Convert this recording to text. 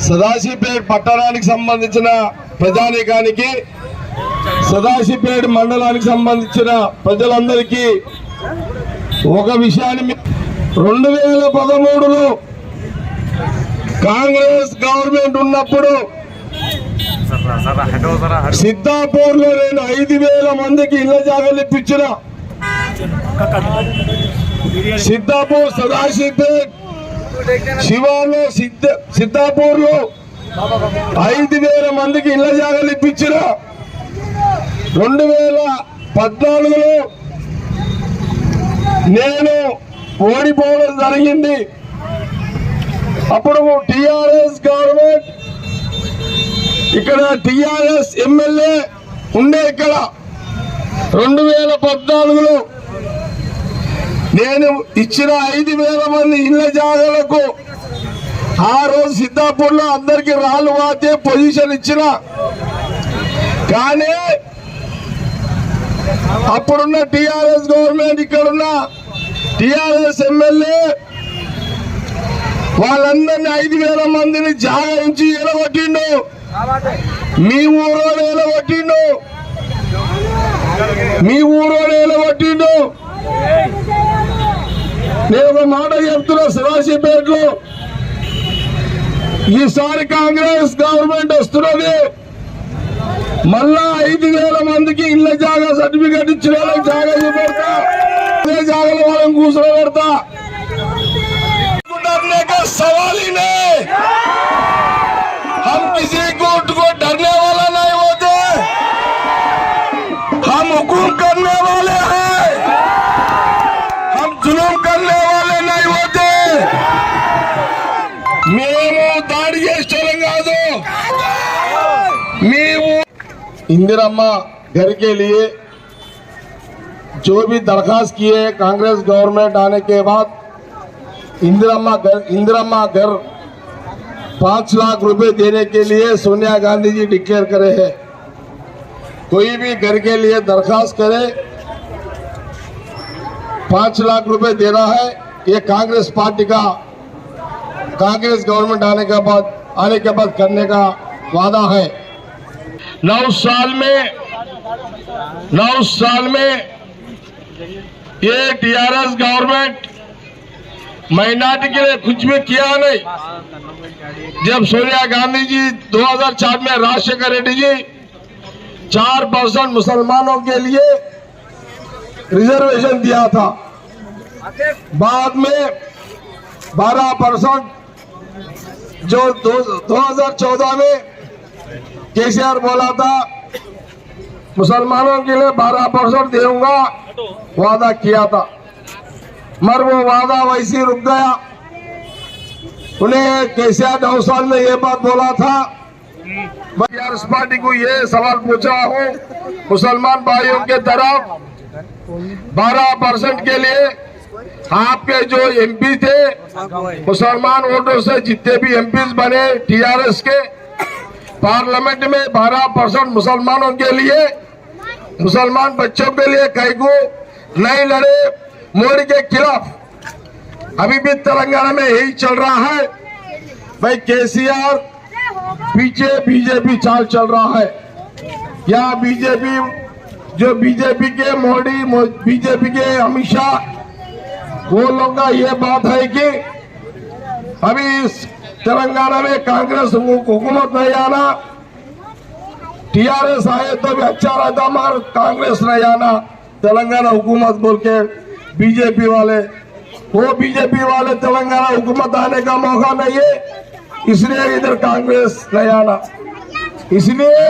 సదాశివపేట పట్టణానికి సంబంధించిన ప్రజానీకానికి సదాశివపేట మండలానికి సంబంధించిన ప్రజలందరికీ ఒక విషయాన్ని 2013లో కాంగ్రెస్ గవర్నమెంట్ ఉన్నప్పుడు సిద్ధాపూర్ లో నేను 5,000 మందికి ఇళ్ల జాగాలు ఇప్పించిన సిద్ధాపూర్ సదాశివపేట శివాలో సిద్ధాపూర్ లో 5,000 మందికి ఇళ్ల జాగాలు ఇప్పించిన 2014లో నేను ఓడిపోవడం జరిగింది. అప్పుడు టిఆర్ఎస్ గవర్నమెంట్ ఇక్కడ టిఆర్ఎస్ ఎమ్మెల్యే ఉండే ఇక్కడ 2014లో నేను ఇచ్చిన 5,000 మంది ఇళ్ల జాగాలకు ఆ రోజు సిద్ధాపూర్ లో అందరికి రాళ్ళు వాతే పొజిషన్ ఇచ్చిన. కానీ అప్పుడున్న టిఆర్ఎస్ గవర్నమెంట్ ఇక్కడున్న టిఆర్ఎస్ ఎమ్మెల్యే వాళ్ళందరినీ 5,000 మందిని జాగా ఇచ్చి ఎలగొట్టిండు. మీ ఊరోడు ఎలగొట్టిండు, మీ ఊరోడు ఎలగొట్టిండు. నేను ఒక మాట చెప్తున్నా, సదాశివపేటలో ఈసారి కాంగ్రెస్ గవర్నమెంట్ వస్తున్నది. మళ్ళా 5,000 మందికి ఇళ్ల జాగా సర్టిఫికేట్ ఇచ్చిన వాళ్ళకి జాగా చూపెడతా, అదే జాగాలో వాళ్ళని కూర్చోబెడతా. डरने का सवाल ही नहीं, हम किसी गुट को डरने वाला नहीं होते, हम हुकुम करने वाले हैं, हम जुल्म करने वाले नहीं होते. మేము దాడి చేస్తాం కాదు. మేము इंदिरम्म घर के लिए जो भी दरखास्त किए कांग्रेस गवर्नमेंट आने के बाद इंदिरम्मा घर 5 लाख रुपए देने के लिए सोनिया गांधी जी डिक्लेयर करे हैं. कोई भी घर के लिए दरखास्त करे 5 लाख रुपए देना है. ये कांग्रेस पार्टी का कांग्रेस गवर्नमेंट आने के बाद करने का वादा है. 9 साल में ये टीआरएस गवर्नमेंट माइनॉरिटी के लिए कुछ भी किया नहीं. जब सोनिया गांधी जी 2004 में राजशेखर रेड्डी जी 4% मुसलमानों के लिए रिजर्वेशन दिया था. बाद में 12% जो 2014 में केसीआर बोला था मुसलमानों के लिए 12% दूंगा, वादा किया था, मगर वो वादा वैसे रुक गया. उन्हें केसीआर 9 साल में ये बात बोला था. मैं कांग्रेस पार्टी को ये सवाल पूछा हूँ, मुसलमान भाइयों के तरफ 12% के लिए आपके जो एमपी थे मुसलमान वोटों से जितने भी एमपी बने टीआरएस के पार्लियामेंट में 12% मुसलमानों के लिए, मुसलमान बच्चों के लिए कई को नहीं लड़े मोदी के खिलाफ. अभी भी तेलंगाना में यही चल रहा है भाई. केसीआर पीछे बीजेपी चाल चल रहा है. या बीजेपी जो बीजेपी के मोदी बीजेपी के अमित शाह वो लोग का ये बात है कि अभी तेलंगाना में कांग्रेस हुकूमत नहीं आना, टीआरएस आए तो भी अच्छा रहता, मगर कांग्रेस नहीं आना तेलंगाना हुकूमत बोल के बीजेपी वाले तेलंगाना हुकूमत आने का मौका नहीं है, इसलिए इधर कांग्रेस नहीं आना. इसलिए